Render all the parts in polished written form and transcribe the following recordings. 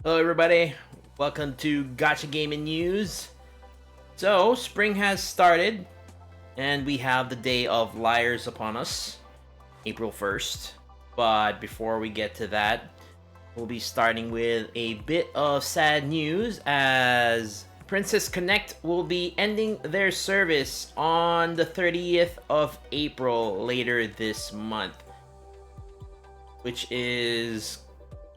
Hello everybody, welcome to Gacha Gaming News. So, spring has started, and we have the Day of Liars upon us, April 1st. But before we get to that, we'll be starting with a bit of sad news as Princess Connect will be ending their service on the 30th of April later this month, which is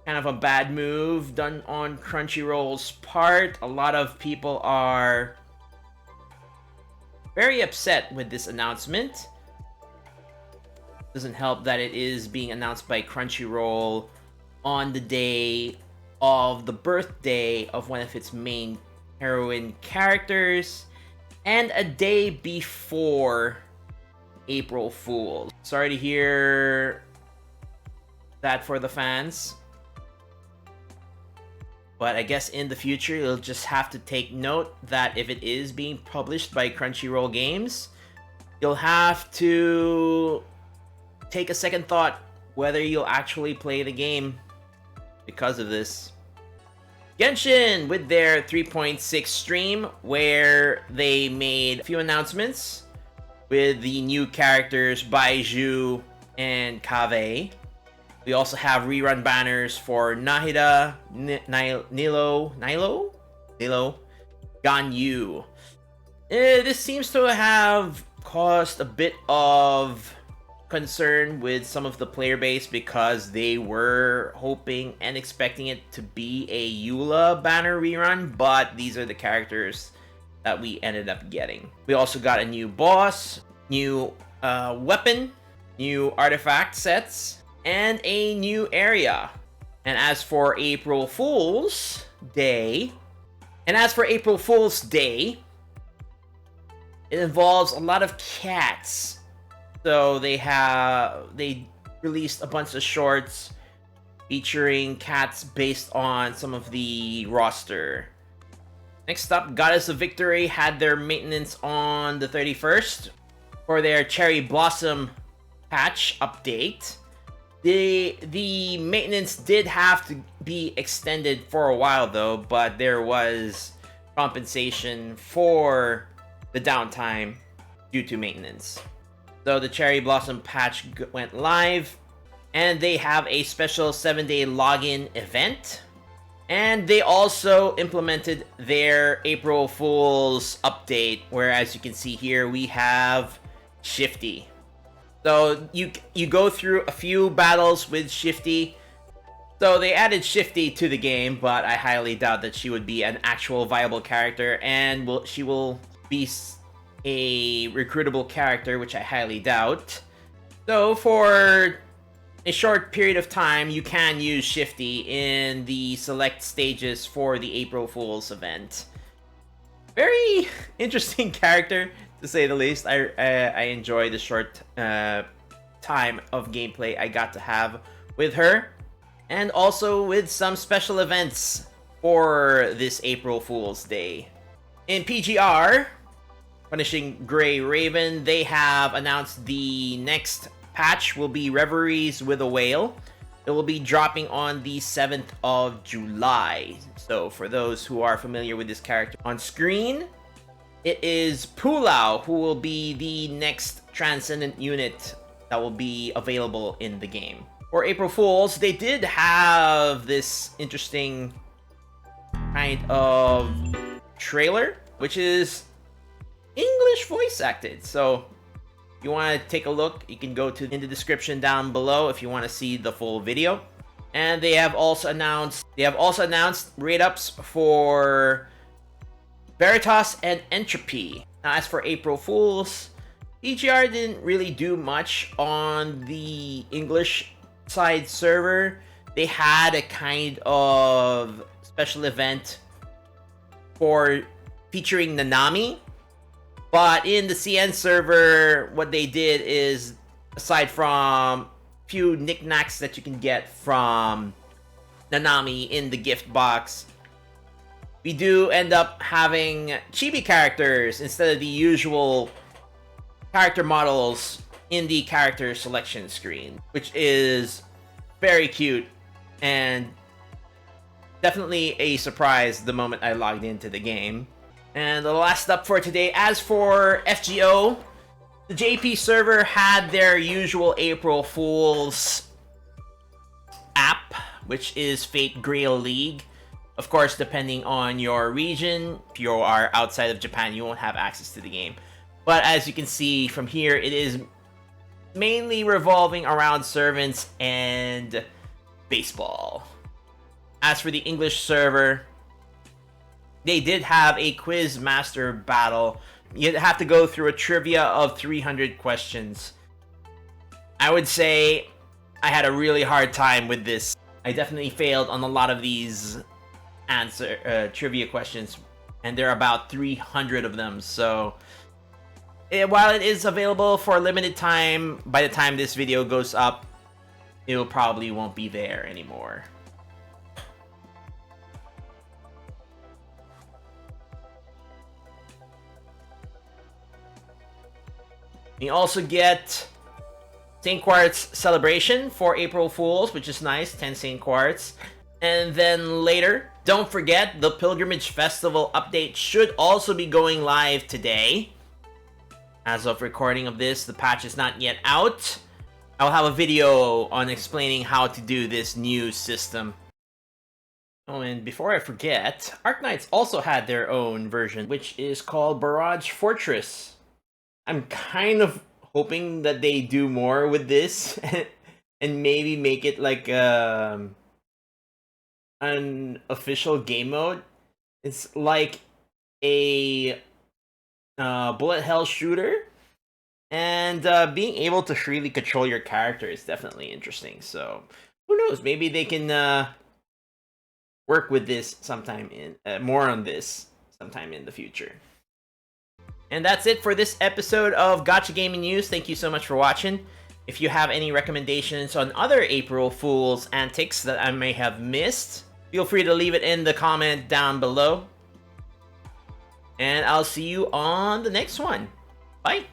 kind of a bad move done on Crunchyroll's part. A lot of people are very upset with this announcement. Doesn't help that it is being announced by Crunchyroll on the day of the birthday of one of its main heroine characters and a day before April Fool's. Sorry to hear that for the fans. But I guess in the future, you'll just have to take note that if it is being published by Crunchyroll Games, you'll have to take a second thought whether you'll actually play the game because of this. Genshin with their 3.6 stream, where they made a few announcements with the new characters Baiju and Kaveh. We also have rerun banners for Nahida, Nilo, Ganyu. This seems to have caused a bit of concern with some of the player base because they were hoping and expecting it to be a Eula banner rerun, but these are the characters that we ended up getting. We also got a new boss, new weapon, new artifact sets, and a new area. And as for April Fool's Day, it involves a lot of cats. So they released a bunch of shorts featuring cats based on some of the roster. Next up, Goddess of Victory had their maintenance on the 31st for their Cherry Blossom patch update. The maintenance did have to be extended for a while though, but there was compensation for the downtime due to maintenance. So the Cherry Blossom patch went live, and they have a special 7-day login event. And they also implemented their April Fool's update, where as you can see here, we have Shifty. So you go through a few battles with Shifty. So they added Shifty to the game, but I highly doubt that she would be an actual viable character, and she will be a recruitable character, which I highly doubt. So for a short period of time, you can use Shifty in the select stages for the April Fool's event. Very interesting character, to say the least. I enjoy the short time of gameplay I got to have with her, and also with some special events for this April Fool's Day. In PGR, punishing Grey Raven, they have announced the next patch will be Reveries with a Whale. It will be dropping on the 7th of July. So for those who are familiar with this character on screen, it is Pulau who will be the next Transcendent unit that will be available in the game. For April Fools, they did have this interesting kind of trailer, which is English voice acted. So if you want to take a look, you can go in the description down below if you want to see the full video. And they have also announced raid ups for Veritas and Entropy. Now, as for April Fools, PGR didn't really do much on the English side server. They had a kind of special event for featuring Nanami, but in the CN server, what they did is, aside from few knickknacks that you can get from Nanami in the gift box, we do end up having chibi characters instead of the usual character models in the character selection screen, which is very cute and definitely a surprise the moment I logged into the game. And the last up for today, as for FGO, the JP server had their usual April Fool's app, which is Fate Grail League. Of course, depending on your region, if you are outside of Japan, you won't have access to the game. But as you can see from here, it is mainly revolving around servants and baseball. As for the English server, they did have a quiz master battle. You'd have to go through a trivia of 300 questions. I would say I had a really hard time with this. I definitely failed on a lot of these trivia questions, and there are about 300 of them. So while it is available for a limited time, by the time this video goes up, it probably won't be there anymore. You also get St. Quartz celebration for April Fools, which is nice, 10 St. Quartz. And then later, don't forget, the Pilgrimage Festival update should also be going live today. As of recording of this, the patch is not yet out. I'll have a video on explaining how to do this new system. Oh, and before I forget, Arknights also had their own version, which is called Barrage Fortress. I'm kind of hoping that they do more with this and maybe make it like an official game mode. It's like a bullet hell shooter, and being able to freely control your character is definitely interesting. So who knows? Maybe they can work with this sometime more on this sometime in the future. And that's it for this episode of Gacha Gaming News. Thank you so much for watching. If you have any recommendations on other April Fool's antics that I may have missed, feel free to leave it in the comment down below. And I'll see you on the next one. Bye!